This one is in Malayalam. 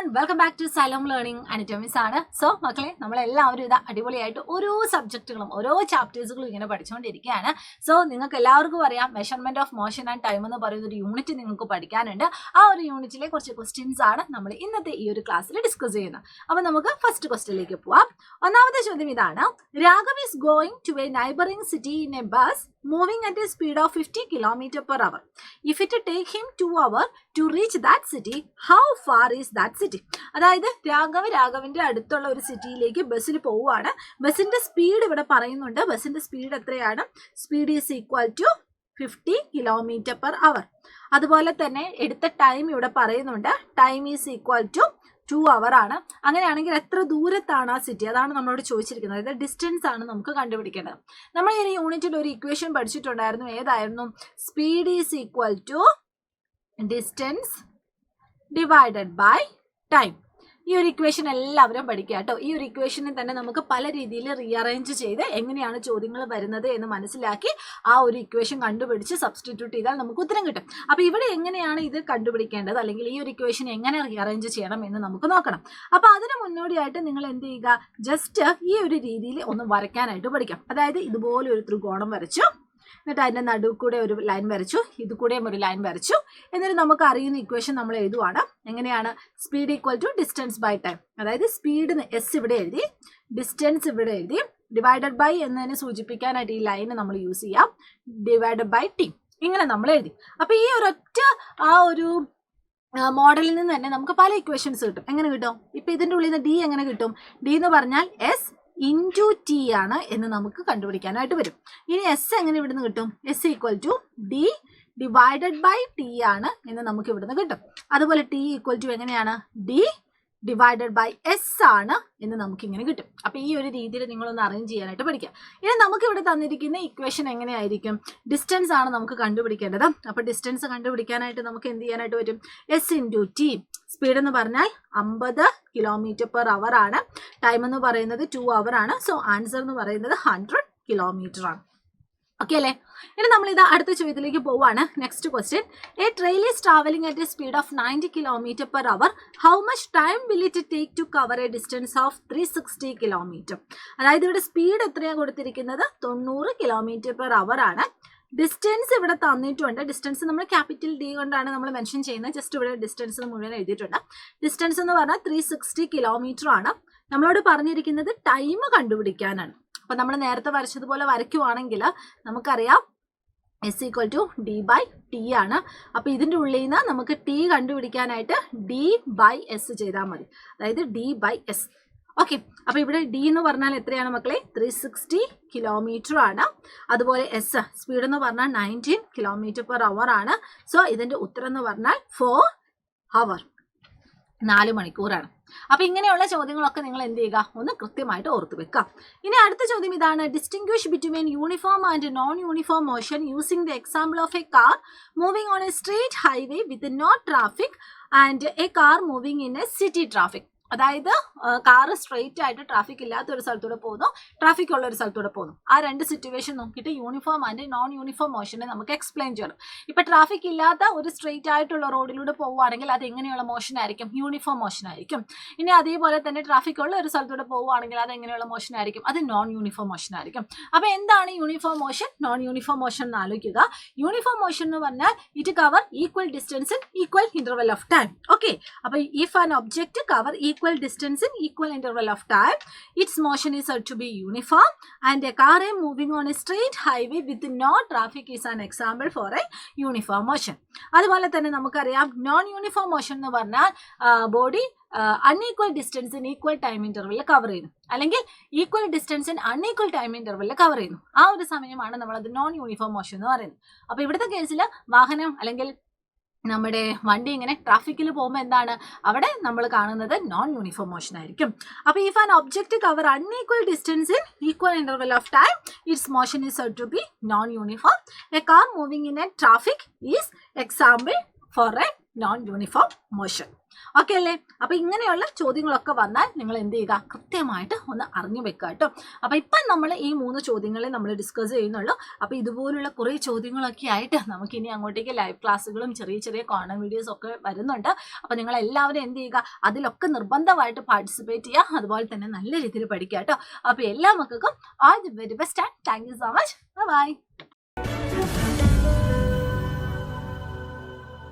everyone, welcome back to Salom Learning Anatomies ആണ്. സോ മക്കളെ, നമ്മളെല്ലാവരും ഇതാ അടിപൊളിയായിട്ട് ഓരോ സബ്ജക്റ്റുകളും ഓരോ ചാപ്റ്റേഴ്സുകളും ഇങ്ങനെ പഠിച്ചുകൊണ്ടിരിക്കുകയാണ്. സോ നിങ്ങൾക്ക് എല്ലാവർക്കും അറിയാം, measurement of motion and time എന്ന് പറയുന്ന ഒരു യൂണിറ്റ് നിങ്ങൾക്ക് പഠിക്കാനുണ്ട്. ആ ഒരു യൂണിറ്റിലെ കുറച്ച് ക്വസ്റ്റ്യൻസ് ആണ് നമ്മൾ ഇന്നത്തെ ഈ ഒരു ക്ലാസ്സിൽ ഡിസ്കസ് ചെയ്യുന്നത്. അപ്പോൾ നമുക്ക് ഫസ്റ്റ് ക്വസ്റ്റ്യനിലേക്ക് പോവാം. ഒന്നാമത്തെ ചോദ്യം ഇതാണ്: Raghav is going to a neighbouring city in a bus moving at a speed of 50 km/h. If it take him 2 hours to reach that city, how far is that city? അതായത് രാഘവിന്റെ അടുത്തുള്ള ഒരു സിറ്റിയിലേക്ക് ബസ്സിൽ പോവുകയാണ്. ബസ്സിന്റെ സ്പീഡ് ഇവിടെ പറയുന്നുണ്ട്. ബസ്സിന്റെ സ്പീഡ് എത്രയാണ്? Speed is equal to 50 km/h. അതുപോലെ തന്നെ എടുത്ത ടൈം ഇവിടെ പറയുന്നുണ്ട്. Time is equal to 2 hours ആണ്. അങ്ങനെയാണെങ്കിൽ എത്ര ദൂരത്താണ് ആ സിറ്റി? അതാണ് നമ്മളോട് ചോദിച്ചിരിക്കുന്നത്. അതായത് ഡിസ്റ്റൻസ് ആണ് നമുക്ക് കണ്ടുപിടിക്കേണ്ടത്. നമ്മൾ ഈ യൂണിറ്റിൽ ഒരു ഇക്വേഷൻ പഠിച്ചിട്ടുണ്ടായിരുന്നു. ഏതായിരുന്നു? Speed is equal to distance divided by time. ഈ ഒരു ഇക്വേഷൻ എല്ലാവരും പഠിക്കുക കേട്ടോ. ഈ ഒരു ഇക്വേഷനിൽ തന്നെ നമുക്ക് പല രീതിയിൽ റീഅറേഞ്ച് ചെയ്ത് എങ്ങനെയാണ് ചോദ്യങ്ങൾ വരുന്നത് എന്ന് മനസ്സിലാക്കി ആ ഒരു ഇക്വേഷൻ കണ്ടുപിടിച്ച് സബ്സ്റ്റിറ്റ്യൂട്ട് ചെയ്താൽ നമുക്ക് ഉത്തരം കിട്ടും. അപ്പോൾ ഇവിടെ എങ്ങനെയാണ് ഇത് കണ്ടുപിടിക്കേണ്ടത്, അല്ലെങ്കിൽ ഈ ഒരു ഇക്വേഷൻ എങ്ങനെ റീഅറേഞ്ച് ചെയ്യണം എന്ന് നമുക്ക് നോക്കണം. അപ്പോൾ അതിന് മുന്നോടിയായിട്ട് നിങ്ങൾ എന്ത് ചെയ്യുക? ജസ്റ്റ് ഈ ഒരു രീതിയിൽ ഒന്ന് വരയ്ക്കാനായിട്ട് പഠിക്കാം. അതായത് ഇതുപോലെ ഒരു ത്രികോണം വരച്ചു, എന്നിട്ട് അതിൻ്റെ നടുവ് കൂടെ ഒരു ലൈൻ വരച്ചു, ഇത് കൂടെയും ഒരു ലൈൻ വരച്ചു. എന്നിട്ട് നമുക്ക് അറിയുന്ന ഇക്വേഷൻ നമ്മൾ എഴുതുവാണ്. എങ്ങനെയാണ്? Speed equal to distance by time. അതായത് സ്പീഡിന് എസ് ഇവിടെ എഴുതി, ഡിസ്റ്റൻസ് ഇവിടെ എഴുതി, ഡിവൈഡഡ് ബൈ എന്നതിനെ സൂചിപ്പിക്കാനായിട്ട് ഈ ലൈന് നമ്മൾ യൂസ് ചെയ്യാം, ഡിവൈഡഡ് ബൈ ടി. ഇങ്ങനെ നമ്മൾ എഴുതി. അപ്പോൾ ഈ ഒരൊറ്റ ആ ഒരു മോഡലിൽ നിന്ന് തന്നെ നമുക്ക് പല ഇക്വേഷൻസ് കിട്ടും. എങ്ങനെ കിട്ടും? ഇപ്പം ഇതിൻ്റെ ഉള്ളിൽ നിന്ന് ഡി എങ്ങനെ കിട്ടും? ഡി എന്ന് പറഞ്ഞാൽ എസ് ഇൻറ്റു ടി ആണ് എന്ന് നമുക്ക് കണ്ടുപിടിക്കാനായിട്ട് വരും. ഇനി എസ് എങ്ങനെ ഇവിടുന്ന് കിട്ടും? S equal to D divided by T ആണ് എന്ന് നമുക്ക് ഇവിടുന്ന് കിട്ടും. അതുപോലെ ടി ഈക്വൽ ടു എങ്ങനെയാണ്? ഡി ഡിവൈഡഡ് ബൈ എസ് ആണ് എന്ന് നമുക്ക് ഇങ്ങനെ കിട്ടും. അപ്പോൾ ഈ ഒരു രീതിയിൽ നിങ്ങളൊന്ന് അറേഞ്ച് ചെയ്യാനായിട്ട് പഠിക്കാം. ഇനി നമുക്ക് ഇവിടെ തന്നിരിക്കുന്ന ഇക്വേഷൻ എങ്ങനെയായിരിക്കും? ഡിസ്റ്റൻസ് ആണ് നമുക്ക് കണ്ടുപിടിക്കേണ്ടത്. അപ്പോൾ ഡിസ്റ്റൻസ് കണ്ടുപിടിക്കാനായിട്ട് നമുക്ക് എന്ത് ചെയ്യാനായിട്ട് പറ്റും? S into T. സ്പീഡ് എന്ന് പറഞ്ഞാൽ 50 km/h ആണ്. ടൈം എന്ന് പറയുന്നത് 2 hours ആണ്. സോ ആൻസർ എന്ന് പറയുന്നത് 100 km ആണ്. ഓക്കെ അല്ലേ? ഇനി നമ്മൾ ഇത് അടുത്ത ചോദ്യത്തിലേക്ക് പോവാണ്. Next question: a train is travelling at a speed of 90 km/h. How much time will it take to cover a distance of 360 km? അതായത് ഇവിടെ സ്പീഡ് എത്രയാണ് കൊടുത്തിരിക്കുന്നത്? 90 km/h ആണ്. ഡിസ്റ്റൻസ് ഇവിടെ തന്നിട്ടുണ്ട്. ഡിസ്റ്റൻസ് നമ്മൾ ക്യാപിറ്റൽ ഡി കൊണ്ടാണ് നമ്മൾ മെൻഷൻ ചെയ്യുന്നത്. ജസ്റ്റ് ഇവിടെ ഡിസ്റ്റൻസ് മുഴുവൻ എഴുതിയിട്ടുണ്ട്. ഡിസ്റ്റൻസ് എന്ന് പറഞ്ഞാൽ 360 km ആണ്. നമ്മളോട് പറഞ്ഞിരിക്കുന്നത് ടൈം കണ്ടുപിടിക്കാനാണ്. അപ്പം നമ്മൾ നേരത്തെ വരച്ചതുപോലെ വരയ്ക്കുവാണെങ്കിൽ നമുക്കറിയാം S equal to D by T ആണ്. അപ്പോൾ ഇതിൻ്റെ ഉള്ളിൽ നിന്ന് നമുക്ക് ടി കണ്ടുപിടിക്കാനായിട്ട് ഡി ബൈ എസ് ചെയ്താൽ മതി. അതായത് ഡി ബൈ എസ്. ഓക്കെ, അപ്പോൾ ഇവിടെ ഡി എന്ന് പറഞ്ഞാൽ എത്രയാണ് മക്കളെ? 360 km ആണ്. അതുപോലെ എസ് സ്പീഡ് എന്ന് പറഞ്ഞാൽ 19 km/h ആണ്. സോ ഇതിൻ്റെ ഉത്തരം എന്ന് പറഞ്ഞാൽ 4 hours, 4 മണിക്കൂറാണ്. അപ്പോൾ ഇങ്ങനെയുള്ള ചോദ്യങ്ങളൊക്കെ നിങ്ങൾ എന്ത് ചെയ്യുക? ഒന്ന് കൃത്യമായിട്ട് ഓർത്ത് വെക്കാം. ഇനി അടുത്ത ചോദ്യം ഇതാണ്: distinguish between uniform and non uniform motion using the example of a car moving on a straight highway with no traffic and a car moving in a city traffic. അതായത് കാറ് സ്ട്രെയിറ്റ് ആയിട്ട് ട്രാഫിക് ഇല്ലാത്ത ഒരു സ്ഥലത്തൂടെ പോകുന്നു, ട്രാഫിക് ഉള്ള ഒരു സ്ഥലത്തൂടെ പോകുന്നു. ആ രണ്ട് സിറ്റുവേഷൻ നോക്കിയിട്ട് യൂണിഫോം ആൻഡ് നോൺ യൂണിഫോം മോഷനെ നമുക്ക് എക്സ്പ്ലെയിൻ ചെയ്യണം. ഇപ്പം ട്രാഫിക് ഇല്ലാത്ത ഒരു സ്ട്രെയിറ്റ് ആയിട്ടുള്ള റോഡിലൂടെ പോവുകയാണെങ്കിൽ അത് എങ്ങനെയുള്ള മോഷൻ ആയിരിക്കും? യൂണിഫോം മോഷൻ ആയിരിക്കും. ഇനി അതേപോലെ തന്നെ ട്രാഫിക് ഉള്ള ഒരു സ്ഥലത്തൂടെ പോവുകയാണെങ്കിൽ അത് എങ്ങനെയുള്ള മോഷൻ ആയിരിക്കും? അത് നോൺ യൂണിഫോം മോഷൻ ആയിരിക്കും. അപ്പോൾ എന്താണ് uniform motion, non uniform motion എന്ന് ആലോചിക്കുക. യൂണിഫോം മോഷൻ എന്ന് പറഞ്ഞാൽ it cover equal distance in equal interval of time. Okay, അപ്പോൾ if an object cover equal distance in equal interval of time, its motion is said to be uniform, and a car moving on a straight highway with no traffic is an example for a uniform motion. അതുപോലെ തന്നെ നമുക്കറിയാം നോൺ യൂണിഫോം മോഷൻ എന്ന് പറഞ്ഞാൽ body unequal distance in equal time ഇന്റർവെല്ലിൽ കവർ ചെയ്യുന്നു, അല്ലെങ്കിൽ equal distance in unequal time ഇന്റർവെല്ലിൽ കവർ ചെയ്യുന്നു. ആ ഒരു സമയമാണ് നമ്മളത് നോൺ യൂണിഫോം മോഷൻ എന്ന് പറയുന്നത്. അപ്പോൾ ഇവിടുത്തെ കേസിൽ വാഹനം അല്ലെങ്കിൽ നമ്മുടെ വണ്ടി ഇങ്ങനെ ട്രാഫിക്കിൽ പോകുമ്പോൾ എന്താണ് അവിടെ നമ്മൾ കാണുന്നത്? നോൺ യൂണിഫോം മോഷൻ ആയിരിക്കും. അപ്പോൾ if an object cover unequal distance in equal interval of time, its motion is said to be non uniform. A car moving in a traffic is example for a non uniform motion. Okay അല്ലേ? അപ്പൊ ഇങ്ങനെയുള്ള ചോദ്യങ്ങളൊക്കെ വന്നാൽ നിങ്ങൾ എന്ത് ചെയ്യുക, കൃത്യമായിട്ട് ഒന്ന് അറിഞ്ഞു വെക്കുക കേട്ടോ. അപ്പൊ ഇപ്പം നമ്മൾ ഈ 3 ചോദ്യങ്ങളെ നമ്മൾ ഡിസ്കസ് ചെയ്യുന്നുള്ളൂ. അപ്പൊ ഇതുപോലുള്ള കുറേ ചോദ്യങ്ങളൊക്കെ ആയിട്ട് നമുക്ക് ഇനി അങ്ങോട്ടേക്ക് ലൈവ് ക്ലാസ്സുകളും ചെറിയ ചെറിയ കോർണർ വീഡിയോസ് ഒക്കെ വരുന്നുണ്ട്. അപ്പൊ നിങ്ങൾ എല്ലാവരും എന്ത് ചെയ്യുക, അതിലൊക്കെ നിർബന്ധമായിട്ട് പാർട്ടിസിപ്പേറ്റ് ചെയ്യുക, അതുപോലെ തന്നെ നല്ല രീതിയിൽ പഠിക്കുക കേട്ടോ. അപ്പൊ എല്ലാ മക്കൾക്കും all the very best and thank you so much. By.